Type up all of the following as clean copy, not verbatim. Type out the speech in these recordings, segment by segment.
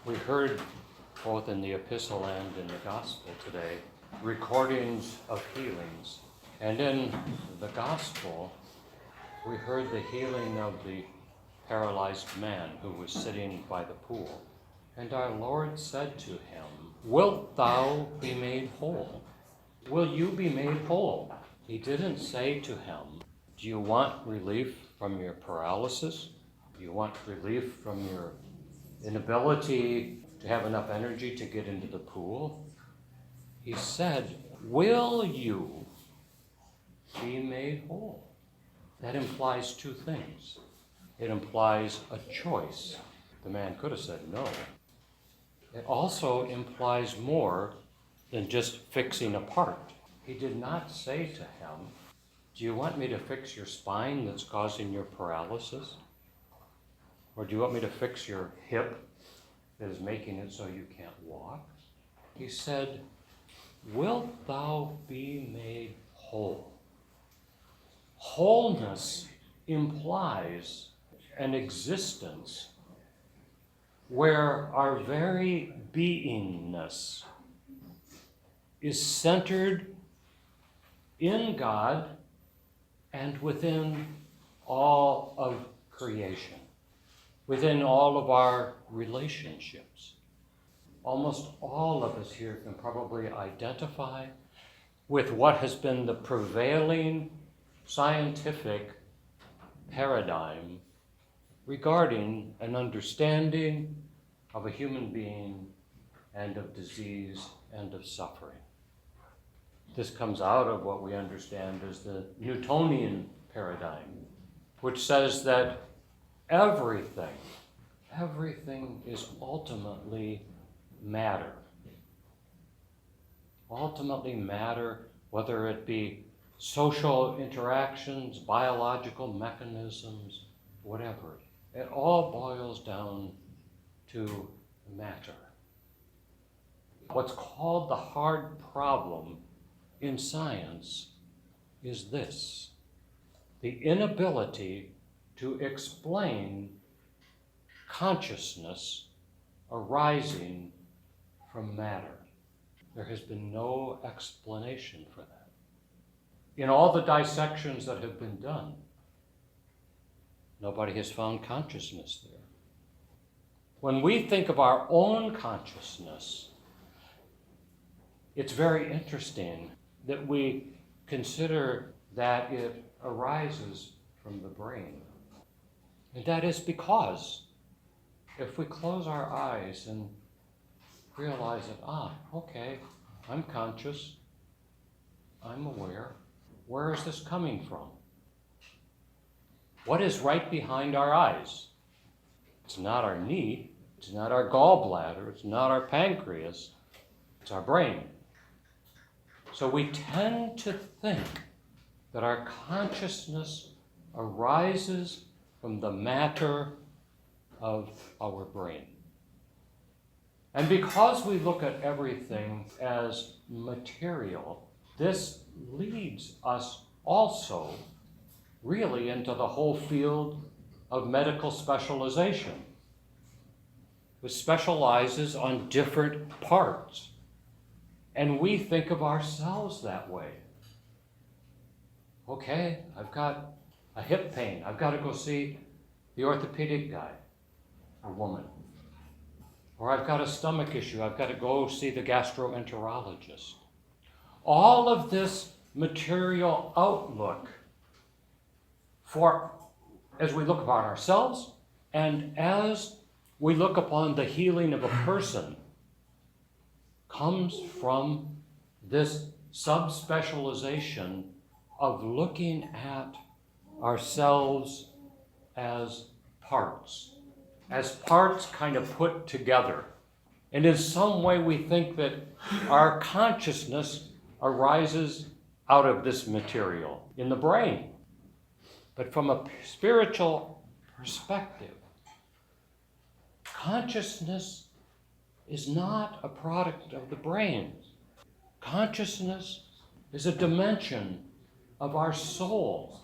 We heard both in the epistle and in the gospel today recordings of healings. And in the gospel, we heard the healing of the paralyzed man who was sitting by the pool. And our Lord said to him, "Wilt thou be made whole?" Will you be made whole? He didn't say to him, "Do you want relief from your paralysis? Do you want relief from your inability to have enough energy to get into the pool?" He said, "Will you be made whole?" That implies two things. It implies a choice. The man could have said no. It also implies more than just fixing a part. He did not say to him, "Do you want me to fix your spine that's causing your paralysis? Or do you want me to fix your hip that is making it so you can't walk?" He said, "Wilt thou be made whole?" Wholeness implies an existence where our very beingness is centered in God and within all of creation, within all of our relationships. Almost all of us here can probably identify with what has been the prevailing scientific paradigm regarding an understanding of a human being and of disease and of suffering. This comes out of what we understand as the Newtonian paradigm, which says that everything is ultimately matter. Ultimately matter, whether it be social interactions, biological mechanisms, whatever. It all boils down to matter. What's called the hard problem in science is this: the inability to explain consciousness arising from matter. There has been no explanation for that. In all the dissections that have been done, nobody has found consciousness there. When we think of our own consciousness, it's very interesting that we consider that it arises from the brain. And that is because if we close our eyes and realize that, okay, I'm conscious, I'm aware, where is this coming from? What is right behind our eyes? It's not our knee, it's not our gallbladder, it's not our pancreas, it's our brain. So we tend to think that our consciousness arises from the matter of our brain. And because we look at everything as material, this leads us also really into the whole field of medical specialization, which specializes on different parts. And we think of ourselves that way. Okay, I've got a hip pain. I've got to go see the orthopedic guy or woman. Or I've got a stomach issue. I've got to go see the gastroenterologist. All of this material outlook as we look upon ourselves and as we look upon the healing of a person comes from this subspecialization of looking at ourselves as parts kind of put together. And in some way we think that our consciousness arises out of this material in the brain. But from a spiritual perspective, consciousness is not a product of the brain. Consciousness is a dimension of our soul.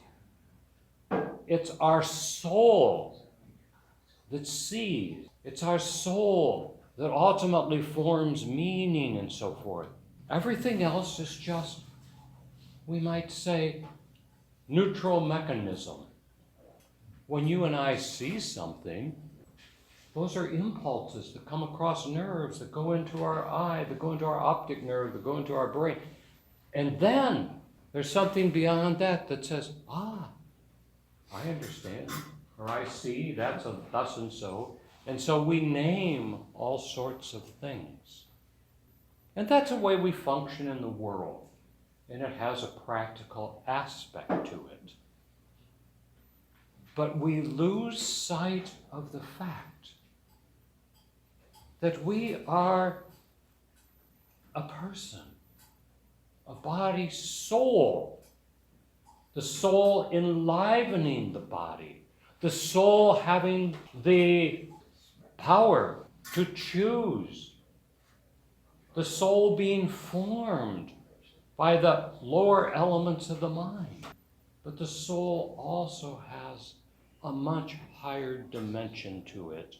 It's our soul that sees. It's our soul that ultimately forms meaning and so forth. Everything else is just, we might say, neutral mechanism. When you and I see something, those are impulses that come across nerves that go into our eye, that go into our optic nerve, that go into our brain. And then there's something beyond that that says, I understand, or I see, that's a thus and so. And so we name all sorts of things. And that's the way we function in the world. And it has a practical aspect to it. But we lose sight of the fact that we are a person, a body soul, the soul enlivening the body, the soul having the power to choose, the soul being formed by the lower elements of the mind. But the soul also has a much higher dimension to it,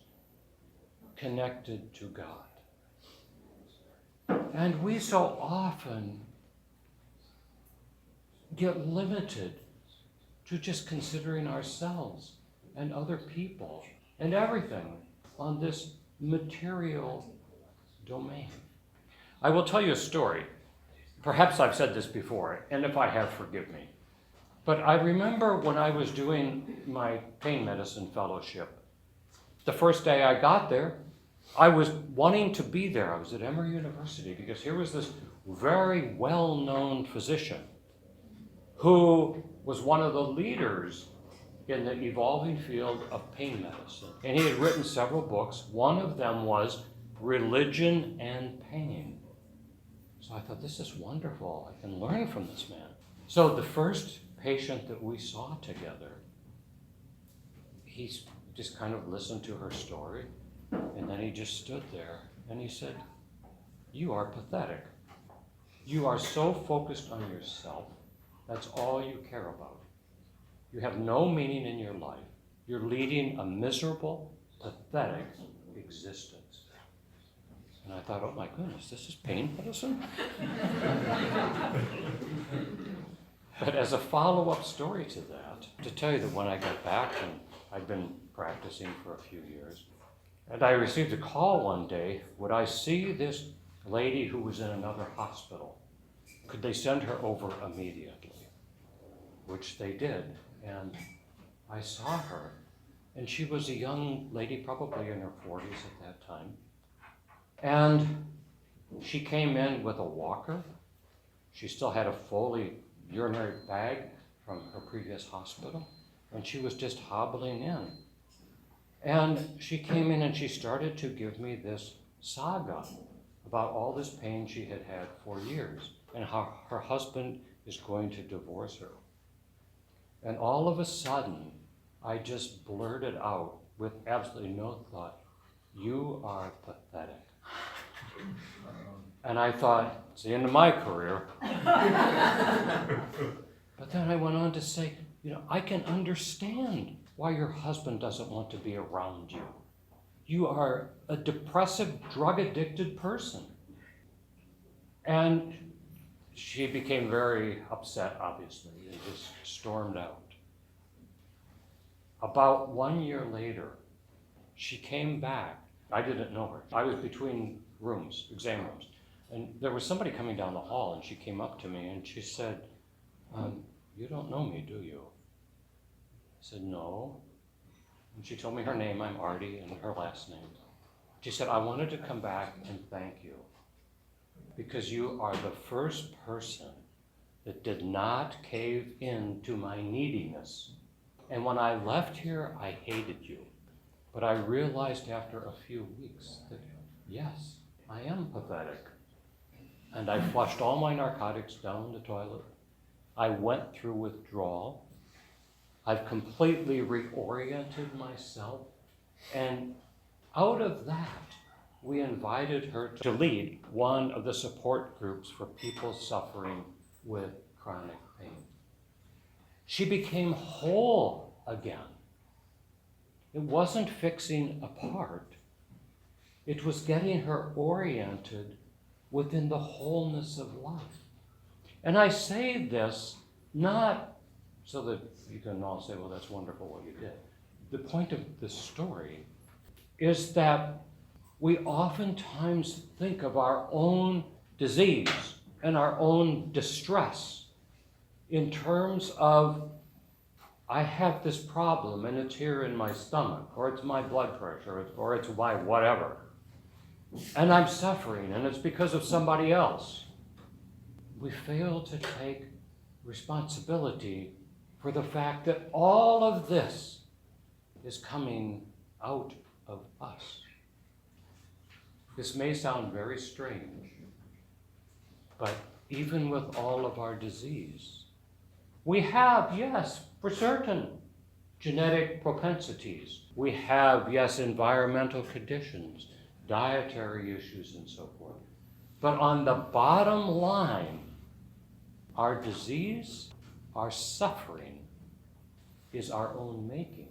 connected to God. And we so often get limited to just considering ourselves and other people and everything on this material domain. I will tell you a story. Perhaps I've said this before, and if I have, forgive me. But I remember when I was doing my pain medicine fellowship, the first day I got there, I was wanting to be there. I was at Emory University because here was this very well-known physician who was one of the leaders in the evolving field of pain medicine. And he had written several books. One of them was Religion and Pain. So I thought, this is wonderful. I can learn from this man. So the first patient that we saw together, he just kind of listened to her story, and then he just stood there and he said, "You are pathetic. You are so focused on yourself. That's all you care about. You have no meaning in your life. You're leading a miserable, pathetic existence." And I thought, oh my goodness, this is pain medicine? But as a follow-up story to that, to tell you that when I got back, and I'd been practicing for a few years, and I received a call one day, would I see this lady who was in another hospital? Could they send her over immediately? Which they did. And I saw her, and she was a young lady, probably in her 40s at that time. And she came in with a walker. She still had a Foley urinary bag from her previous hospital, and she was just hobbling in. And she came in and she started to give me this saga about all this pain she had had for years and how her husband is going to divorce her. And all of a sudden, I just blurted out with absolutely no thought, "You are pathetic." And I thought, it's the end of my career. But then I went on to say, I can understand why your husband doesn't want to be around you. You are a depressive, drug-addicted person. And she became very upset, obviously, and just stormed out. About 1 year later, she came back. I didn't know her. I was between rooms, exam rooms. And there was somebody coming down the hall, and she came up to me and she said, "You don't know me, do you?" I said, "No." And she told me her name, I'm Artie, and her last name. She said, "I wanted to come back and thank you because you are the first person that did not cave in to my neediness. And when I left here, I hated you. But I realized after a few weeks that, yes, I am pathetic. And I flushed all my narcotics down the toilet. I went through withdrawal. I've completely reoriented myself. And out of that, we invited her to lead one of the support groups for people suffering with chronic pain. She became whole again. It wasn't fixing a part. It was getting her oriented within the wholeness of love. And I say this not so that you can all say, well, that's wonderful what you did. The point of this story is that we oftentimes think of our own disease and our own distress in terms of, I have this problem and it's here in my stomach, or it's my blood pressure, or it's my whatever. And I'm suffering, and it's because of somebody else. We fail to take responsibility for the fact that all of this is coming out of us. This may sound very strange, but even with all of our disease, we have, yes, for certain, genetic propensities. We have, yes, environmental conditions, dietary issues, and so forth. But on the bottom line, our disease, our suffering, is our own making.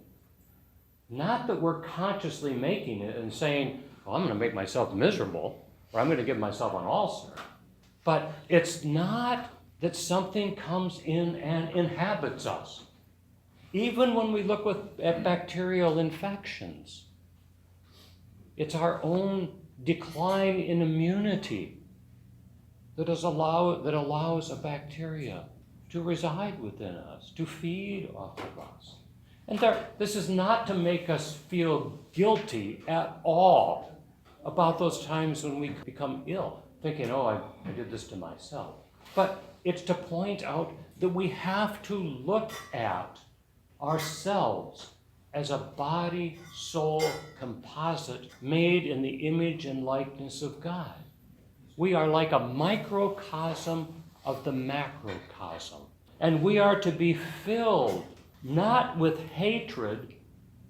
Not that we're consciously making it and saying, well, I'm going to make myself miserable, or I'm going to give myself an ulcer. But it's not that something comes in and inhabits us. Even when we look at bacterial infections, it's our own decline in immunity that allows a bacteria to reside within us, to feed off of us. And this is not to make us feel guilty at all about those times when we become ill, thinking, oh, I did this to myself. But it's to point out that we have to look at ourselves as a body-soul composite made in the image and likeness of God. We are like a microcosm of the macrocosm. And we are to be filled not with hatred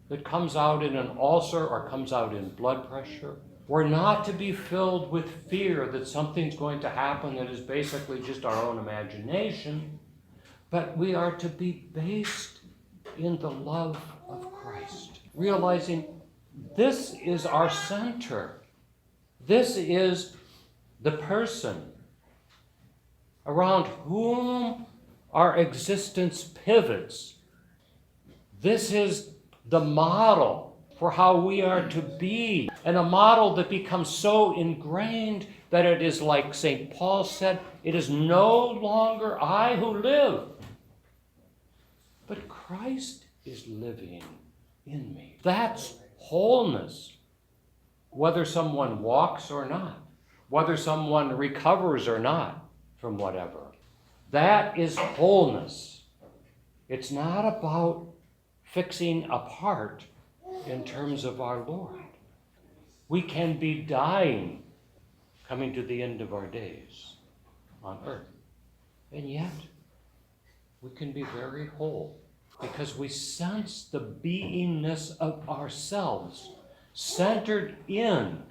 that comes out in an ulcer or comes out in blood pressure. We're not to be filled with fear that something's going to happen that is basically just our own imagination, but we are to be based in the love of Christ, realizing this is our center. This is the person around whom our existence pivots. This is the model for how we are to be, and a model that becomes so ingrained that it is like St. Paul said, it is no longer I who live, but Christ is living in me. That's wholeness. Whether someone walks or not, whether someone recovers or not from whatever, that is wholeness. It's not about fixing a part in terms of our Lord. We can be dying, coming to the end of our days on earth. And yet, we can be very whole because we sense the beingness of ourselves centered in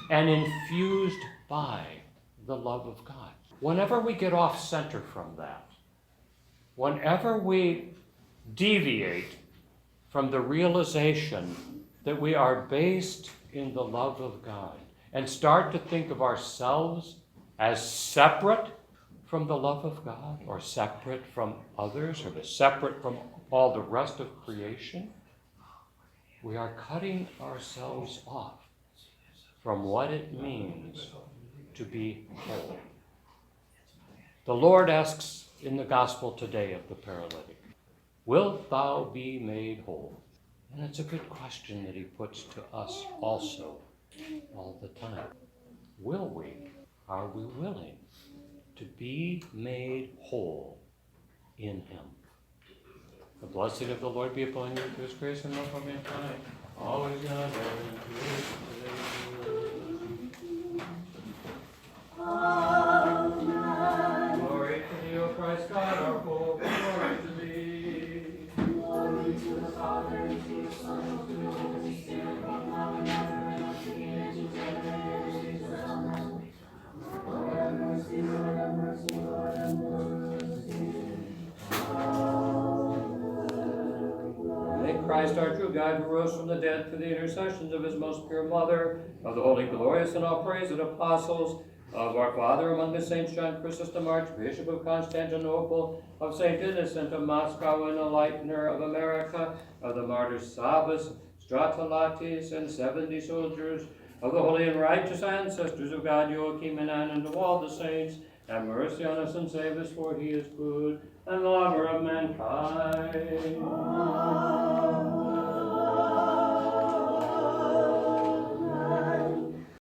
and infused by the love of God. Whenever we get off center from that, whenever we deviate from the realization that we are based in the love of God and start to think of ourselves as separate from the love of God, or separate from others, or separate from all the rest of creation, we are cutting ourselves off from what it means to be whole. The Lord asks in the gospel today of the paralytic, wilt thou be made whole? And it's a good question that he puts to us also all the time. Will we? Are we willing to be made whole in him? The blessing of the Lord be upon you through his grace and love for mankind, always now and ever, and to Amen. Glory to thee, O Christ God, our hope. Glory to thee. Glory to the Father, and to the Son, and to the Holy Spirit, both now and ever, and unto the ages of ages. Amen. Lord have mercy, Lord have mercy, Lord have mercy. Amen. May Christ Christ, our true guide, who rose from the dead through the intercessions of his most pure mother, of the holy, glorious, and all praised apostles, of our Father among the saints, John Chrysostom, Archbishop of Constantinople, of St. Innocent of Moscow, and Enlightener of America, of the martyrs Sabas, Stratolatis, and 70 soldiers, of the holy and righteous ancestors of God, Joachim and Anne, and of all the saints. Have mercy on us and save us, for he is good and lover of mankind.